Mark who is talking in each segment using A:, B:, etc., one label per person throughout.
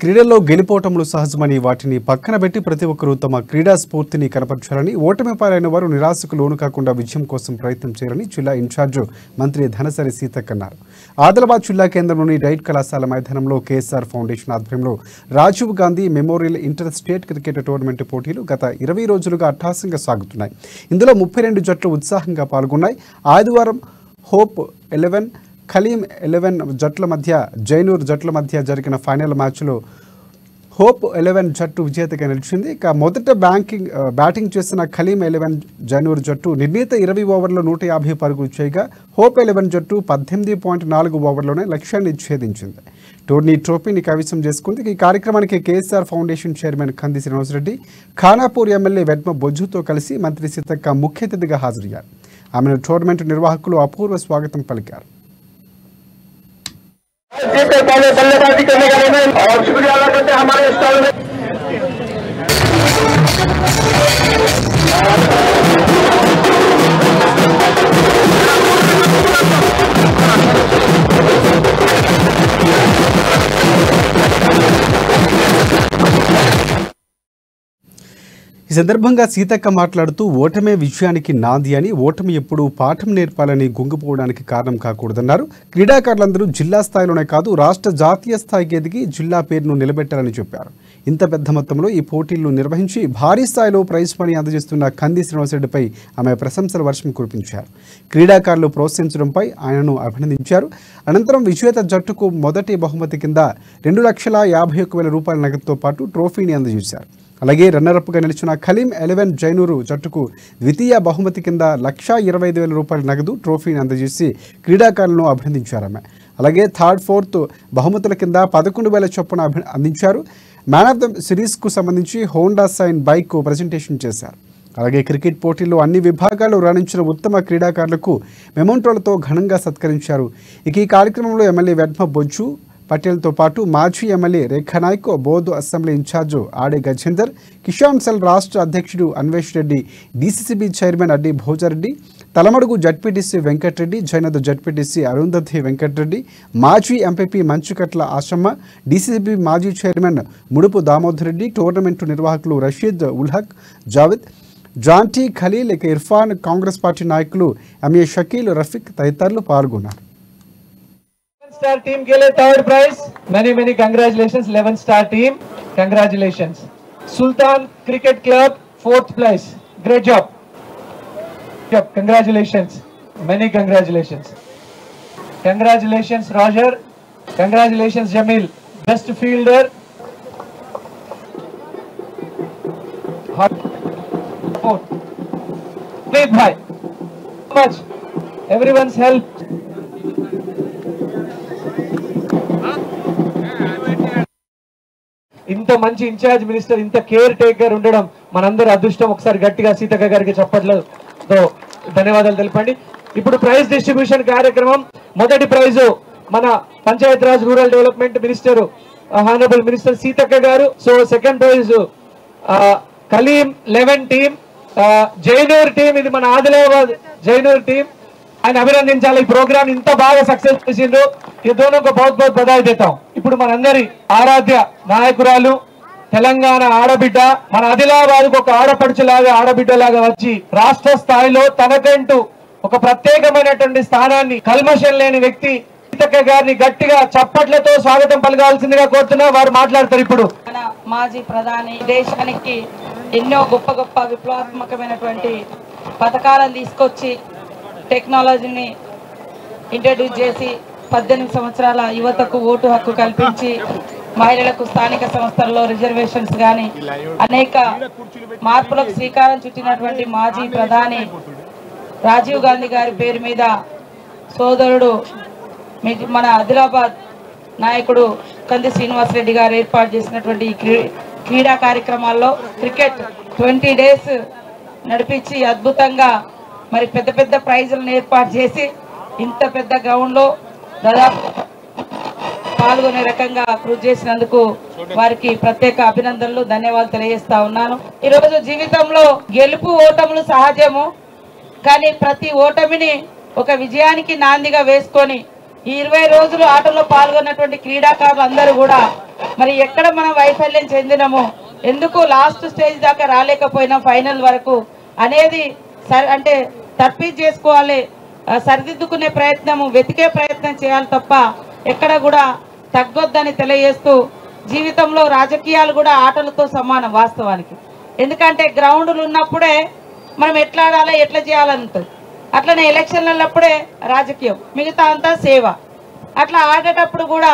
A: క్రీడల్లో గెలుపోటములు సహజమని వాటిని పక్కన పెట్టి ప్రతి ఒక్కరూ తమ క్రీడా స్ఫూర్తిని కనపరచాలని, ఓటమి పాలైన వారు నిరాశకు లోను కాకుండా విజయం కోసం ప్రయత్నం చేయాలని జిల్లా ఇన్ఛార్జ్ మంత్రి ధనసరి సీతక్క అన్నారు. ఆదిలాబాద్ జిల్లా కేంద్రంలోని డైట్ కళాశాల మైదానంలో కేఎస్ఆర్ ఫౌండేషన్ ఆధ్వర్యంలో Rajiv Gandhi memorial inter state cricket tournament పోటీలు గత 20 రోజులుగా అట్టహాసంగా సాగుతున్నాయి. ఇందులో 32 జట్లు ఉత్సాహంగా పాల్గొన్నాయి. ఆదివారం హోప్ 11, ఖలీం 11 జట్ల మధ్య, జైనూర్ జట్ల మధ్య జరిగిన ఫైనల్ మ్యాచ్లో హోప్ 11 జట్టు విజేతగా నిలిచింది. ఇక మొదట బ్యాటింగ్ చేసిన ఖలీం 11 జైనూర్ జట్టు నిర్ణీత 20 ఓవర్లలో 150 పరుగులు చేయగా, హోప్ 11 జట్టు 18.4 ఓవర్లోనే లక్ష్యాన్ని ఛేదించింది. టోర్నీ ట్రోఫీని కైవసం చేసుకుంది. ఈ కార్యక్రమానికి కేఎస్ఆర్ ఫౌండేషన్ చైర్మన్ కంది శ్రీనివాసరెడ్డి, ఖానాపూర్ ఎమ్మెల్యే వెడ్మ బొజ్జుతో కలిసి మంత్రి సీతక్క ముఖ్య అతిథిగా హాజరయ్యారు. ఆమెను టోర్నమెంట్ నిర్వాహకులు అపూర్వ స్వాగతం పలికారు.
B: पहले बल्लेबाजी करने वाले में और शुक्रिया अदा करते हैं हमारे स्टॉल में।
A: ఈ సందర్భంగా సీతక్క మాట్లాడుతూ ఓటమే విజయానికి నాంది అని, ఓటమి ఎప్పుడూ పాఠం నేర్పాలని, గుంగిపోవడానికి కారణం కాకూడదన్నారు. క్రీడాకారులందరూ జిల్లా స్థాయిలోనే కాదు రాష్ట్ర జాతీయ స్థాయికి ఎదిగి జిల్లా పేరును నిలబెట్టాలని చెప్పారు. ఇంత పెద్ద మొత్తంలో ఈ పోటీలను నిర్వహించి భారీ స్థాయిలో ప్రైజ్ మనీ అందజేస్తున్న కంది శ్రీనివాసరెడ్డిపై ఆమె ప్రశంసల వర్షం కురిపించారు. క్రీడాకారులు ప్రోత్సహించడంపై ఆయనను అభినందించారు. అనంతరం విజేత జట్టుకు మొదటి బహుమతి కింద 2,51,000 రూపాయల నగదుతో పాటు ట్రోఫీని అందజేశారు. అలాగే రన్నరప్గా నిలిచిన ఖలీం 11 జైనూరు జట్టుకు ద్వితీయ బహుమతి కింద 1,25,000 రూపాయల నగదు ట్రోఫీని అందజేసి క్రీడాకారులను అభినందించారు. ఆమె అలాగే థర్డ్, ఫోర్త్ బహుమతుల కింద 11,000 చొప్పున అందించారు. మ్యాన్ ఆఫ్ ద సిరీస్కు సంబంధించి హోండా సైన్ బైక్ ప్రజెంటేషన్ చేశారు. అలాగే క్రికెట్ పోటీల్లో అన్ని విభాగాల్లో రాణించిన ఉత్తమ క్రీడాకారులకు మెమోంటోలతో ఘనంగా సత్కరించారు. ఇక ఈ కార్యక్రమంలో ఎమ్మెల్యే వెడ్మ బొజ్జు పటేల్తో పాటు మాజీ MLA Rekha Naik, Boath assembly in charge ఆడే గజేందర్, కిసాన్ సెల్ రాష్ట్ర అధ్యక్షుడు Anvesh Reddy, DCCB chairman అడ్డి Bhoja Reddy, Talamadugu ZPTC Venkatareddy, Jainad ZPTC Arundhati Venkatareddy, మాజీ ఎంపీపీ మంచుకట్ల ఆశమ్మ, డీసీసీబీ మాజీ చైర్మన్ ముడుపు దామోదర్ రెడ్డి, టోర్నమెంటు నిర్వాహకులు రషీద్ ఉల్ హక్, జావేద్, జాంటీ, ఖలీల్, ఇర్ఫాన్, కాంగ్రెస్ పార్టీ నాయకులు ఎంఏ షకీల్, రఫీక్ తదితరులు పాల్గొన్నారు.
B: Star team के लिए third prize. Many congratulations 11 star team. Congratulations. Sultan Cricket Club 4th place. Great job. Congratulations. Many congratulations. Congratulations Roger. Congratulations Jamil. Best fielder. Great bhai. So much. Everyone's help. ఇంత మంచి incharge minister, ఇంత care taker ఉండడం మనందరి అదృష్టం. ఒకసారి గట్టిగా సీతక్క గారికి చప్పట్లతో ధన్యవాదాలు తెలపండి. ఇప్పుడు ప్రైజ్ డిస్ట్రిబ్యూషన్ కార్యక్రమం. మొదటి ప్రైజు మన Panchayati Raj rural development minister, honourable minister Seethakka గారు. So second price Khaleem 11 team, Jainoor team, ఇది మన ఆదిలాబాద్ జైనూర్ టీం. ఆయన అభినందించాలి. ఈ ప్రోగ్రామ్ ఇంత బాగా సక్సెస్ చేసిండ్రు. ఈ దోనోకు బహుత్ బధాయి దేతాం. ఇప్పుడు మనందరి ఆరాధ్య నాయకురాలు, తెలంగాణ ఆడబిడ్డ, మన ఆదిలాబాద్ ఒక ఆడపడుచులాగా, ఆడబిడ్డలాగా వచ్చి రాష్ట్ర స్థాయిలో తనకంటూ ఒక ప్రత్యేకమైనటువంటి స్థానాన్ని, కల్మషం లేని వ్యక్తి సీతక్క గారిని గట్టిగా చప్పట్లతో స్వాగతం పలకాల్సిందిగా కోరుతున్నా. వారు మాట్లాడతారు. ఇప్పుడు
C: మాజీ ప్రధాని దేశానికి ఎన్నో గొప్ప గొప్ప విప్లవాత్మకమైనటువంటి పథకాలను తీసుకొచ్చి టెక్నాలజీని ఇంట్రడ్యూస్ చేసి 18 సంవత్సరాల యువతకు ఓటు హక్కు కల్పించి మహిళలకు స్థానిక సంస్థల్లో రిజర్వేషన్స్ కానీ అనేక మార్పులకు శ్రీకారం చుట్టినటువంటి మాజీ ప్రధాని రాజీవ్ గాంధీ గారి పేరు మీద సోదరుడు మన ఆదిలాబాద్ నాయకుడు కంది శ్రీనివాసరెడ్డి గారు ఏర్పాటు చేసినటువంటి క్రీడా కార్యక్రమాల్లో క్రికెట్ 20 days నడిపించి అద్భుతంగా మరి పెద్ద పెద్ద ప్రైజులను ఏర్పాటు చేసి ఇంత పెద్ద గ్రౌండ్లో దాదాపు పాల్గొనే రకంగా కృషి చేసినందుకు వారికి ప్రత్యేక అభినందనలు, ధన్యవాదాలు తెలియజేస్తా ఉన్నాను. ఈరోజు జీవితంలో గెలుపు ఓటములు సహజము, కానీ ప్రతి ఓటమిని ఒక విజయానికి నాందిగా వేసుకొని ఈ 20 రోజులు ఆటలో పాల్గొన్నటువంటి క్రీడాకారులు అందరూ కూడా మరి ఎక్కడ మనం వైఫల్యం చెందినమో, ఎందుకు లాస్ట్ స్టేజ్ దాకా రాలేకపోయినా ఫైనల్ వరకు అనేది అంటే తర్ఫీ చేసుకోవాలి, సరిదిద్దుకునే ప్రయత్నము, వెతికే ప్రయత్నం చేయాలి తప్ప ఎక్కడ కూడా తగ్గొద్దని తెలియజేస్తూ, జీవితంలో రాజకీయాలు కూడా ఆటలతో సమానం వాస్తవానికి. ఎందుకంటే గ్రౌండ్లు ఉన్నప్పుడే మనం ఎట్లా ఆడాలి, ఎట్లా చేయాలంటుంది. అట్లనే ఎలక్షన్లప్పుడే రాజకీయం, మిగతా అంతా సేవ. అట్లా ఆడేటప్పుడు కూడా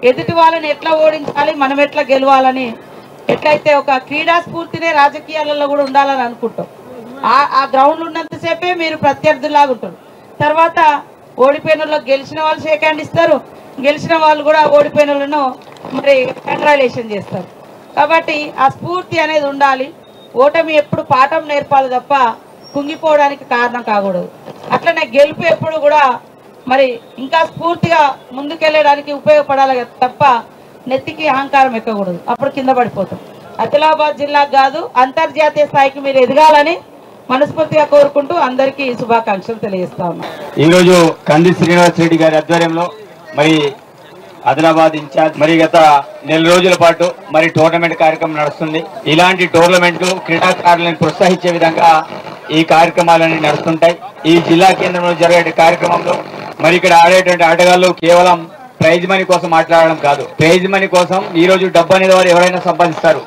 C: ఎదుటి వాళ్ళని ఎట్లా ఓడించాలి, మనం ఎట్లా గెలవాలని, ఎట్లయితే ఒక క్రీడా స్ఫూర్తినే రాజకీయాలలో కూడా ఉండాలని అనుకుంటాం. ఆ గ్రౌండ్లు ఉన్నంతసేపే మీరు ప్రత్యర్థులాగా ఉంటారు. తర్వాత ఓడిపోయిన వాళ్ళకి గెలిచిన వాళ్ళు షేక్ హ్యాండ్ ఇస్తారు, గెలిచిన వాళ్ళు కూడా ఓడిపోయిన వాళ్ళను మరి కంగ్రాచులేషన్ చేస్తారు. కాబట్టి ఆ స్ఫూర్తి అనేది ఉండాలి. ఓటమి ఎప్పుడు పాఠం నేర్పాలి తప్ప కుంగిపోవడానికి కారణం కాకూడదు. అట్లనే గెలుపు ఎప్పుడు కూడా మరి ఇంకా స్ఫూర్తిగా ముందుకెళ్ళడానికి ఉపయోగపడాలి తప్ప నెత్తికి అహంకారం ఎక్కకూడదు, అప్పుడు కింద పడిపోతాం. ఆదిలాబాద్ జిల్లాకు కాదు అంతర్జాతీయ స్థాయికి మీరు ఎదగాలని మనస్ఫూర్తిగా కోరుకుంటూ అందరికీ శుభాకాంక్షలు తెలియజేస్తా ఉన్నాం.
D: ఈరోజు కంది శ్రీనివాస్ రెడ్డి గారి ఆధ్వర్యంలో మరి ఆదిలాబాద్ ఇన్ఛార్జ్ మరి గత 4 రోజుల పాటు మరి టోర్నమెంట్ కార్యక్రమం నడుస్తుంది. ఇలాంటి టోర్నమెంట్లు క్రీడాకారులను ప్రోత్సహించే విధంగా ఈ కార్యక్రమాలన్నీ నడుస్తుంటాయి. ఈ జిల్లా కేంద్రంలో జరిగే కార్యక్రమంలో మరి ఇక్కడ ఆడేటువంటి ఆటగాళ్ళు కేవలం ప్రైజ్ మనీ కోసం మాట్లాడడం కాదు. ప్రైజ్ మనీ కోసం ఈ రోజు డబ్బు అనేది వారు ఎవరైనా సంపాదిస్తారు,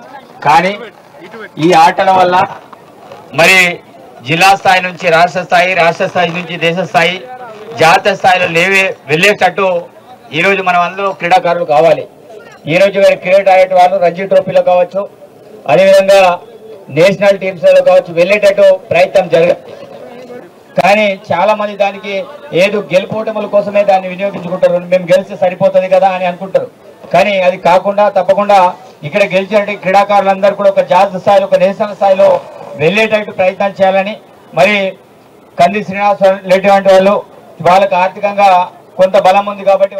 D: కానీ ఈ ఆటల వల్ల మరి జిల్లా స్థాయి నుంచి రాష్ట్ర స్థాయి, రాష్ట్ర స్థాయి నుంచి దేశ స్థాయి, జాతీయ స్థాయిలో వెళ్ళేటట్టు ఈ రోజు మనం అందరూ క్రీడాకారులు కావాలి. ఈ రోజు క్రికెట్ ఆడే వాళ్ళు రంజీ ట్రోఫీలో కావచ్చు, అదేవిధంగా నేషనల్ టీమ్స్ లో కావచ్చు వెళ్ళేటట్టు ప్రయత్నం జరగాలి. కానీ చాలా మంది దానికి ఏదో గెలుపోటముల కోసమే దాన్ని వినియోగించుకుంటారు. మేము గెలిస్తే సరిపోతుంది కదా అని అనుకుంటారు. కానీ అది కాకుండా తప్పకుండా ఇక్కడ గెలిచిన క్రీడాకారులందరూ కూడా ఒక జాతీయ స్థాయిలో, ఒక నేషనల్ స్థాయిలో వెళ్ళేటట్టు ప్రయత్నం చేయాలని మరి కంది శ్రీనివాస్ రెడ్డి వంటి వాళ్ళు వాళ్ళకి ఆర్థికంగా కొంత బలం ఉంది కాబట్టి